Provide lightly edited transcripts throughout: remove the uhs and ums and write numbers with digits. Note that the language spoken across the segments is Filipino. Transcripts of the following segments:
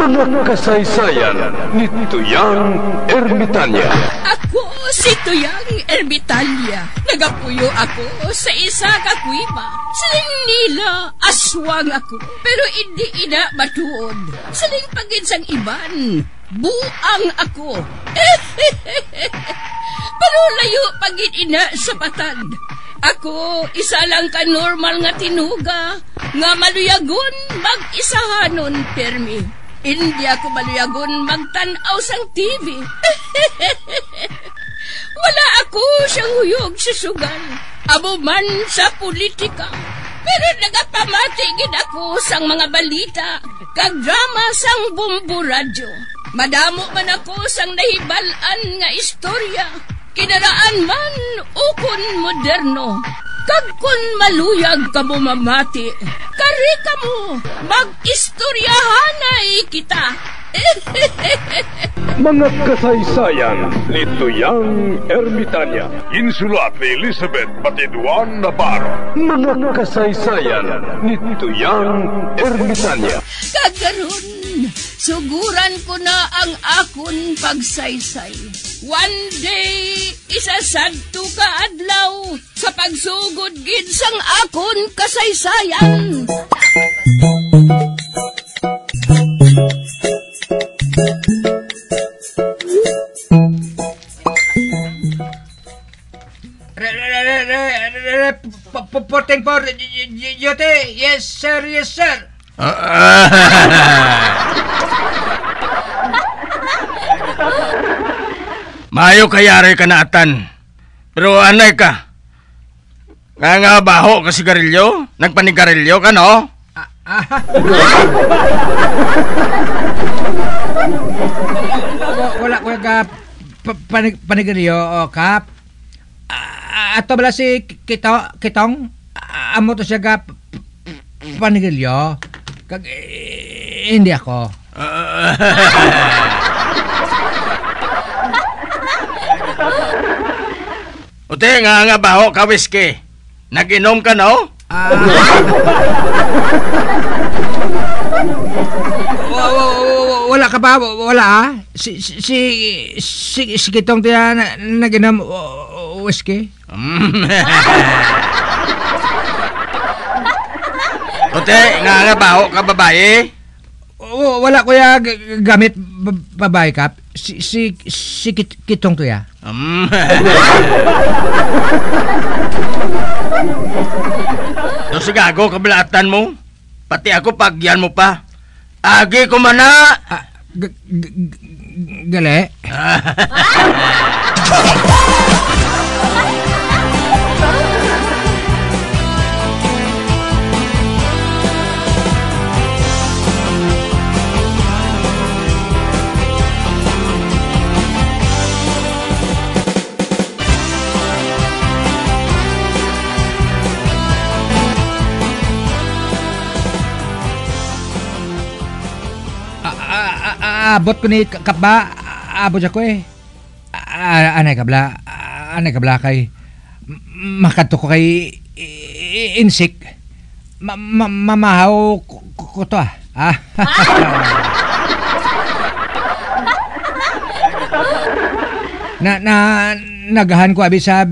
Mga kasaysayan ni Tuyang Ermitanya. Ako si Tuyang Ermitanya. Nagapuyo ako sa isa ka kuiba. Siling nila, aswang ako. Pero hindi ina matuod. Siling paginsang iban, buang ako. Pero layo pagin ina sa patad. Ako, isa lang ka normal nga tinuga, nga maluyagon mag-isahanon permi. Hindi ako maluyagon magtanaw sang TV. Wala ako siyang huyog sa sugal, abo man sa politika. Pero nagapamatigid ako sang mga balita, kag drama sang Bumbu Radyo. Madamo man ako sang nahibalan nga istorya, kinaraan man ukon moderno. Kag kun maluyag ka mo mamati, kari ka mo, mag-istoryahanay kita. Mga kasaysayan ni Tuyang Ermitanya. Insulat ni Elizabeth Batiduan Navarro. Mga kasaysayan ni Tuyang Ermitanya. Kagaron, suguran ko na ang akon pagsaysay. One day, isasadto ka adlaw sa pagsugod gid sang akon kasaysayan. Reporting for duty. Yes, sir. Yes, sir. Mayo kayari ka naatan. Pero anay ka. Nga baho ka sigarilyo? Nagpanigarilyo ka, no? Wala ko ka panigarilyo, Kap. Ato bala si Kitong? Amo to siya ka panigarilyo. Kag hindi ako. Ute, nga baho ka whiskey. Nag-inom ka, no? Wala ka ba? Wala, Si Kitong tiya nag-inom whiskey? Ute, nga baho ka babae? Wala ko ya gamit babae, Kap. Si Kitong to ya. So si gago kabalatan mo? Pati ako pagyan mo pa. Agi ko mana. Gali. Abot ko ni Kapba, abot siya ko eh. Anay kabla kay makato ko kay insik. Mamahaw ko to ah. Nagahan ko abi sa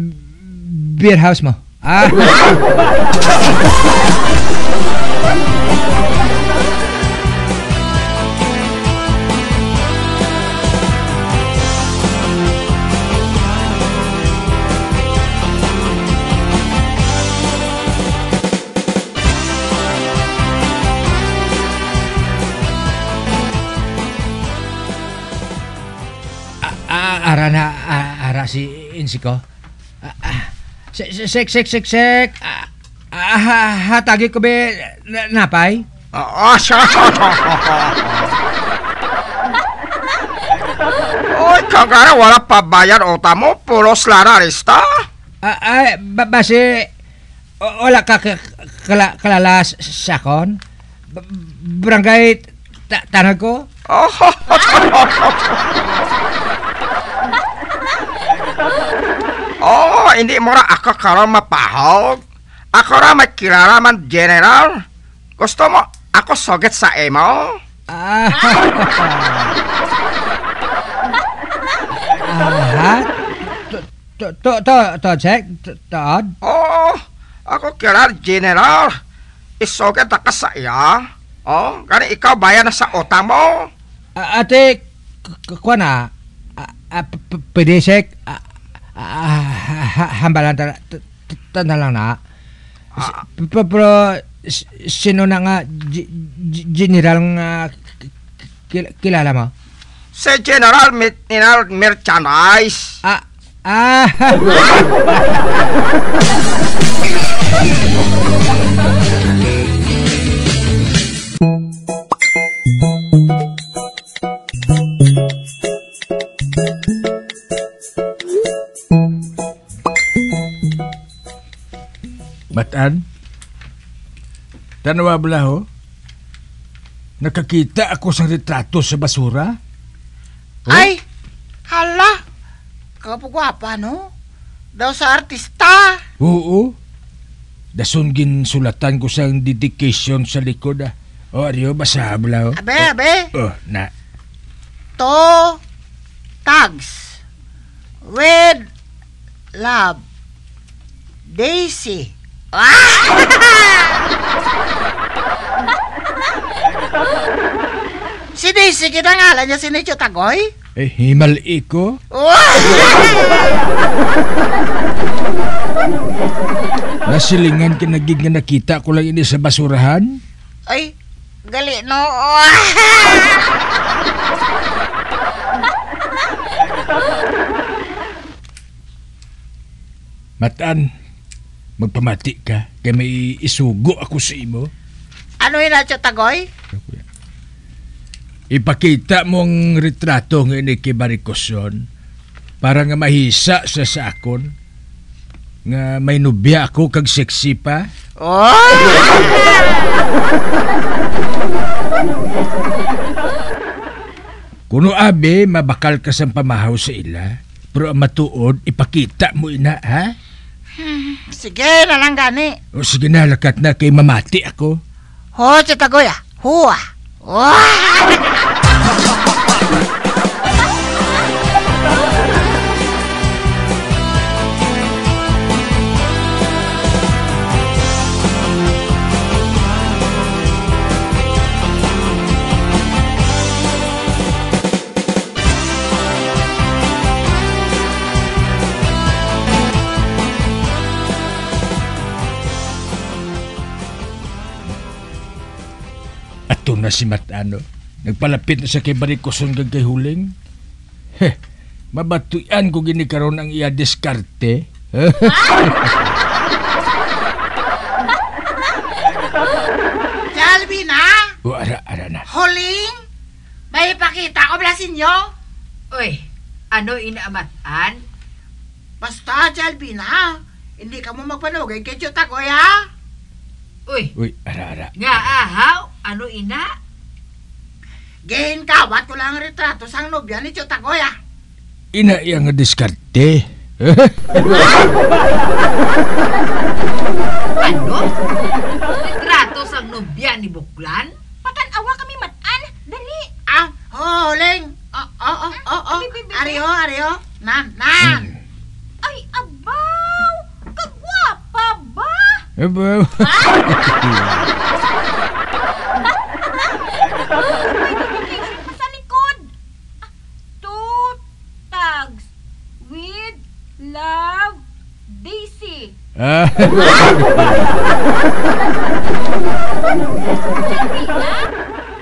beer house mo. Ara si Insiko. Sek. Hatagi ko be napay? Oy, kagara wala pa bayar ota mo, pulos lararista. Basi wala ka kalala sakon? Barangay tanag ko? Hindi mo ra ako karon mapahog. Ako ra may kilala man general. Gusto mo ako soget sa emo? Ha? To, check? Tood? Oo, ako kilala, General. Isoget ka sa iya. Oh, kani ikaw bayan na sa utang mo. Ate, kuha na. Pwede, check? Hambalan na lang na. Pero, sino na nga general nga kilala mo? Si General Merchandise. Matan? Tanawa bala ho? Nakakita ako sa retrato sa basura? Oh? Ay, hala. Kapagwapa, no? Daw sa artista. Oo. Dason sulatan ko sa dedication sa likod ah. O, ariyo, basa bala ho? Abe. Oh, na. To tags with love Daisy. Si Daisy kinangalan niya si Nicho Tagoy? Himal iko? Nasilingan kinagig nga nakita ko lang ini sa basurahan? Ay, gali no. Matan, magpamati ka kaya may isugo ako sa imo. Ano yun, Nicho Tagoy? Ipakita mo ang retrato ng ini kay Baricoson para nga mahisa sa akon nga may nubya ako kag sexy pa. Kuno abe mabakal ka sa pamahaw sa ila pero ang matuod ipakita mo ina ha. Sige na lang gani. O sige na lakat na kay mamati ako. Ho, Nicho Tagoy ah. Huwa. Ato na si Matano. Nagpalapit na sa kay Baricoson kag kay Huling. Mabatuyan ko gini karon ang iya diskarte. Jalvina? O ara na. Huling? May ipakita ko blasin nyo? Uy, ano inaamatan? Basta, Jalvina. Hindi ka mo magpanugay kay Nicho Tagoy, ha? Uy, ara. Nga ahaw, ano ina? Gain kawat ko lang ang retrato sang nobya ni Nicho Tagoy, ha? Ina iya nga diskarte. Ano? Retrato sa nobya ni Buklan? Patanawa kami matan. Dali. Huling. Ariyo. Nan. Ay, abaw. Kagwapa ba? Aba. May dedication pa sa likod. Two tags with love Daisy. Jalvina,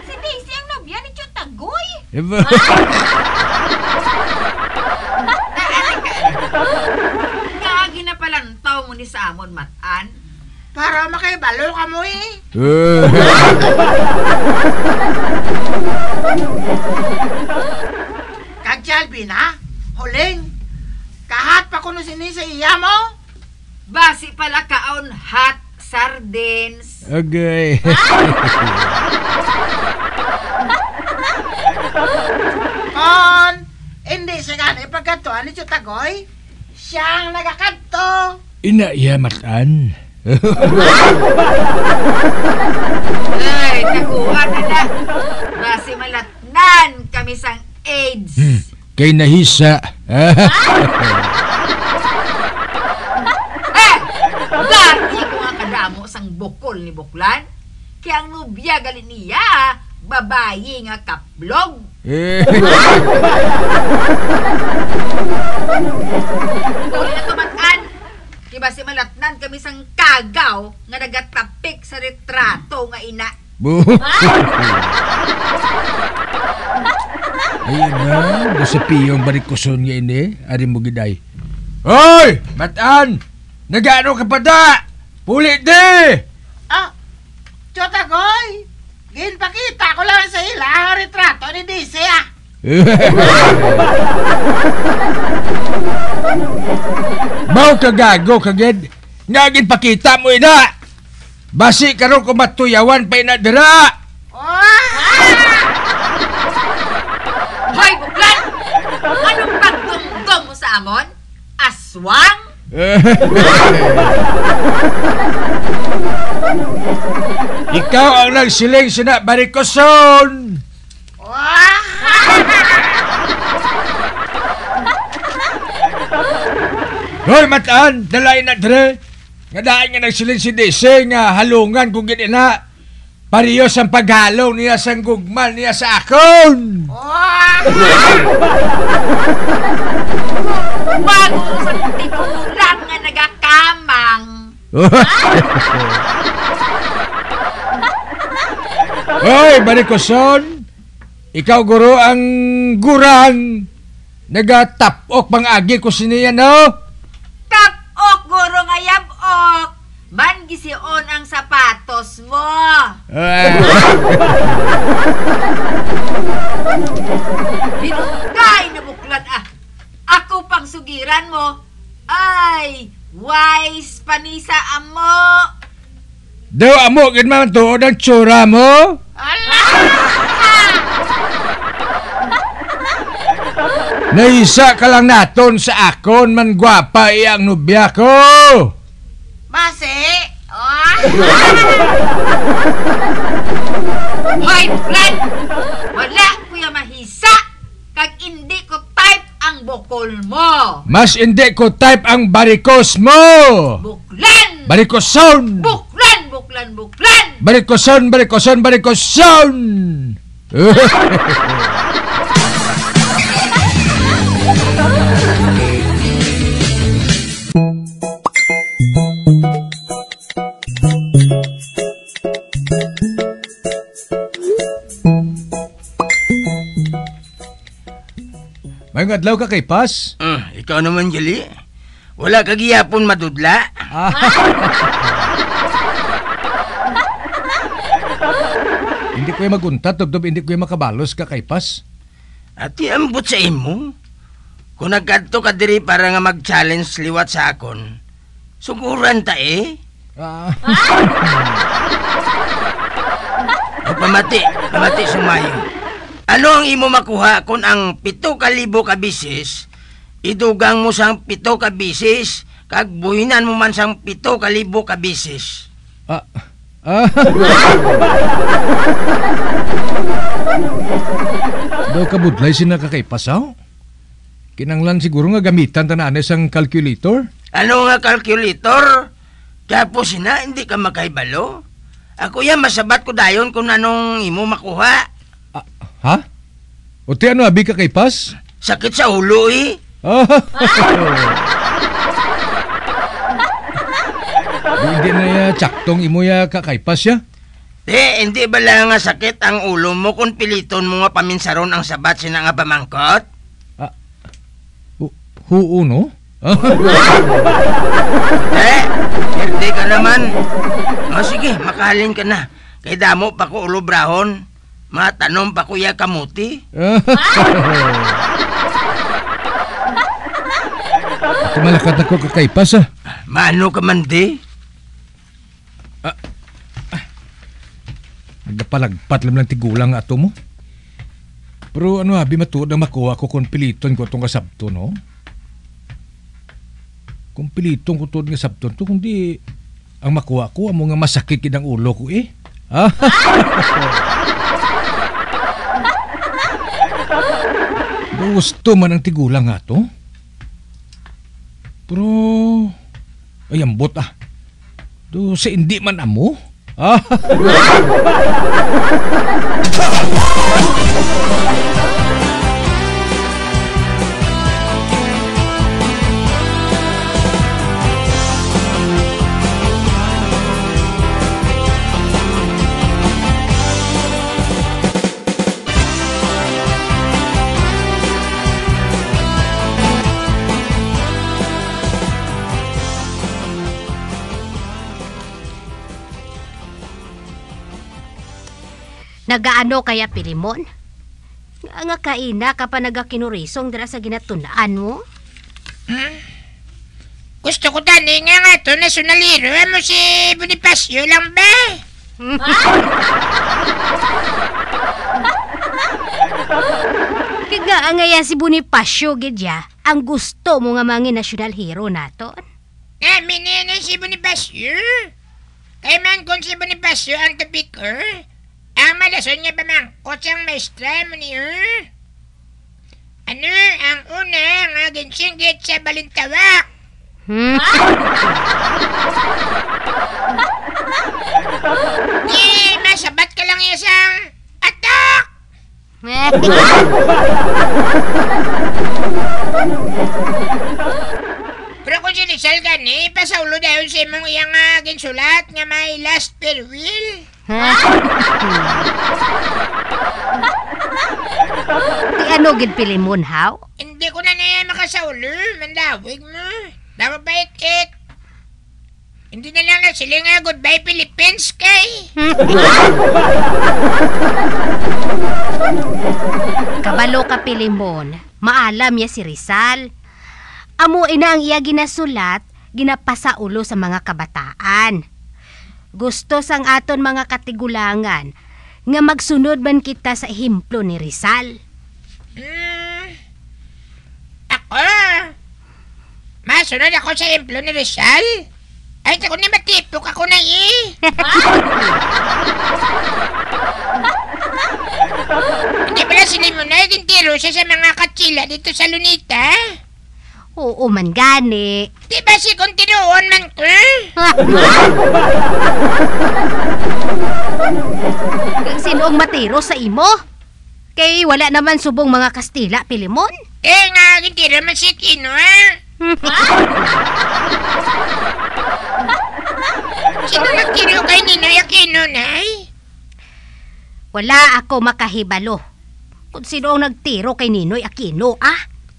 si Daisy ang nobya ni Nicho Tagoy. Aba. Kagi na palantaw mo ni sa amon matan. Para makaibalo ka mo, eh. Kag Jalvina, Huling. Kahat pa kuno sini sa iya mo? Basi pala kaon hot sardines. Okay. Kon, hindi siya gani pagkatuan ni Nicho Tagoy. Siyang nagakadto. Ina iya Matan. Ay, nakuha na na. Basi malatnan kami sang AIDS. Kay nahisa. Lagi ko nga kadamo sang bukol ni Buklan. Kaya ang nubya gali niya, babayi nga kaplog. Uli na tumatan. Kiba si malatnan kami sang kagaw nga nagatapik sa retrato nga ina. Ayun na, nasapiyong barikuson nga ini. Ari mo giday. Hoy! Matan! Nagano ka pa da? Puli di! Chotagoy! Ginpakita ko lang sa ila ang retrato ni Dise ah. Mau kagago kagid. Nga ginpakita mo ina. Basi karon ko matuyawan pa ina dira. Hoy, Buklan! Anong pagdumdum mo sa amon? Aswang? Ikaw ang nagsiling sina barikoson. Hoy, Matan, dalay na dre. Nga daan nga nagsiling si Dese nga halungan kung ginina. Pariyos ang paghalong niya sa gugmal niya sa akon. Bago sa tigulang nga nagakamang. Hoy, barikoson. Ikaw guro ang gurang. Nagatapok pang-agi ko siniya, no? Tapok, guro nga yabok. Man gision ang sapatos mo. Dinugay na Buklan ah. Ako pang sugiran mo. Ay, wise panisa amo. Daw amo gid man tuod ang tsura mo. Naisa ka lang naton sa akon man gwapa iyang nubya ko. Base? Hoy, Buklan! Wala kuya mahisa. Kag hindi ko type ang bukol mo. Mas hindi ko type ang barikos mo. Buklan! Barikoson. Buklan! Buklan! Buklan! Barikoson, barikoson, barikoson. May adlaw ka kay Pas? Ikaw naman, Jali. Wala ka giyapon madudla. Hindi ko yung maguntat, Tubtob, hindi ko yung makabalos ka kay Pas. At iambot sa imo. Kung nagkadto ka diri para nga mag-challenge liwat sa akon, suguran ta eh. O pamati sumayo. Ano ang imo makuha kung ang 7,000 ka bisis, idugang mo sang 7 ka bisis, kag buhinan mo man sang 7,000 ka bisis. Daw kabudlay sinakakaipasaw? Kinanglan siguro nga gamitan tananes ang calculator? Ano nga calculator? Tapos hindi ka makaibalo? Ako yan, masabat ko dayon kung anong imo makuha. Ha? O ti ano abi ka kay Pas? Sakit sa ulo eh. Hindi na ya tsaktong imo ya kakaipas ya? Hindi ba lang nga sakit ang ulo mo kung piliton mo nga paminsaron ang sabat sina nga pamangkot? Huo no? Hindi ka naman. O sige, makahalin ka na. Kay damo pa ko ulo brahon. Matanom pa kuya kamuti. Kumalakat ako kakaipas Mano ka man di? Nagapalagpat lang tigulang ato mo. Pero ano abi matuod na makuha ko kung piliton ko itong kasabto no? Kung piliton ko tuod nga sabton to, kundi Ang makuha ko, amo nga masakit kid ang ulo ko eh. Ah? Gusto man ang tigulang nga to. Pero, ay ambot ah. Do sa hindi man amo. Ah. Nagaano kaya Pilimon? Nga kaina ka pa nagakinurisong dira sa ginatunaan mo? Gusto ko tani nga to nasyonaliro mo si Bonifacio lang ba? Kaya nga yan si Bonifacio gidya ang gusto mo nga mga national hero naton. Amin yan si Bonifacio. Kaya man kung si Bonifacio ang topiker, ang malason niya ba mangkot siyang maestra mo niyo? Ano ang una nga ginsinggit sa balintawak? Masabat ka lang isang atak! Pero kung sinisal ka ni, pasaulo dahil sa imong iyang ginsulat nga may last farewell. Di ano gid Pilimon haw? Hindi ko na naya makasaulo, mandawig mo. Dapat ba it? Hindi na lang na sila nga goodbye Philippines kay. Kabalo ka Pilimon, maalam ya si Rizal. Amo ina ang iya ginasulat, ginapasaulo sa mga kabataan. Gusto sang aton mga katigulangan nga magsunod man kita sa ehemplo ni Rizal. Ako? Masunod ako sa ehemplo ni Rizal? Ay, ako na matipok ako na eh. Hindi pala sila mo na tiro siya sa mga katsila dito sa Lunita? Oo man gani. Di ba si kung tinuon man ko? Sinoong matiro sa imo? Kay wala naman subong mga Kastila, Pilimon? Nga, gintiro man si Kino, Sino nagtiro kay Ninoy Aquino, Nay? Wala ako makahibalo. Kung sino ang nagtiro kay Ninoy Aquino,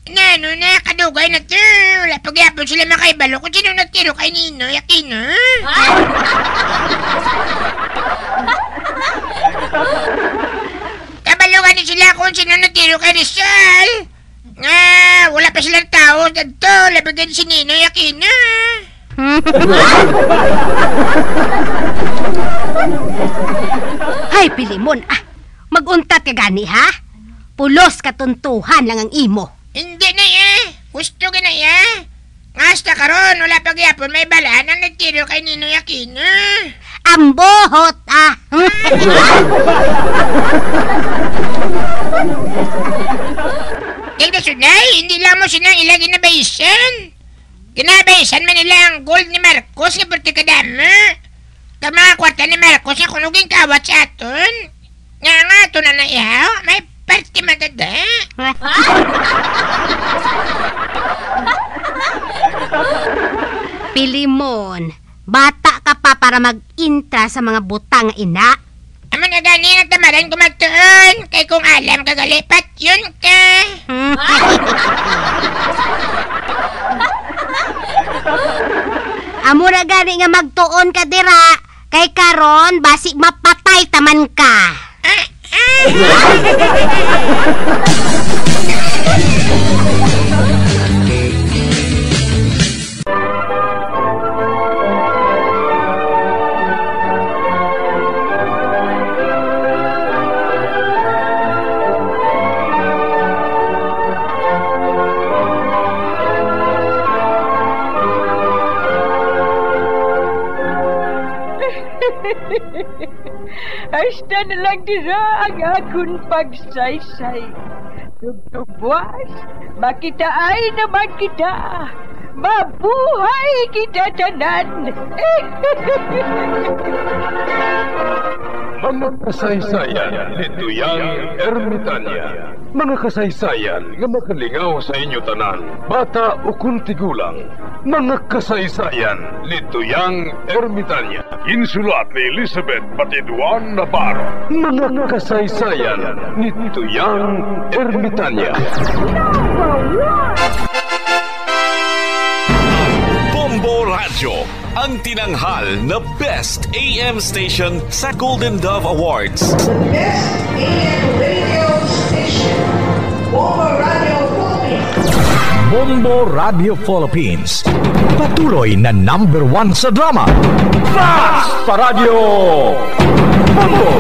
Nano na, kadugay na to. Wala pagyapon sila makaibalo kung sino nagtiro kay Ninoy Aquino. Kabalugan din sila kung sino nagtiro kay Rizal. Nga, wala pa silang tao dito. Labagan si Ninoy Aquino. Hay, Pilimon, maguntat ka gani, ha? Pulos katuntuhan lang ang imo. Hindi na gusto ka na Ngasta karon wala pagyapon may balaan ang nagtiro kay Ninoy Aquino. Ambohot, Sunay, hindi lang mo sinang ilang ginabaysan. Ginabaysan man nila ang gold ni Marcos nga pertikadama. Ka mga kwarta ni Marcos nga kunuging kawat sa aton. Nga ito na ihaw, may party maganda. Pilimon, bata ka pa para mag-intra sa mga butang ina. Amo na gani nagtamaran ko magtuon. Kay kung alam kagalipat yun ka. Amo na gani nga magtuon ka dira. Kay karon basi mapatay taman ka. Hasta na lang dira ang akong pagsaysay. Tugtugwas, makitaan naman kita. Mabuhay kita tanan. Mga kasaysayan ni Tuyang Ermitanya. Mga kasaysayan nga makalingaw sa inyo tanan, bata o kuntigulang. Mga kasaysayan ni Tuyang Ermitanya. Insulat ni Elizabeth Batiduan Navarro. Mga kasaysayan ni Tuyang Ermitanya. Bombo Radio, ang tinanghal na Best AM Station sa Golden Dove Awards. Best AM Radio Station, Bombo Radio Philippines. Bombo Radio Philippines, patuloy na #1 sa drama. Fast Paradio! Bombo!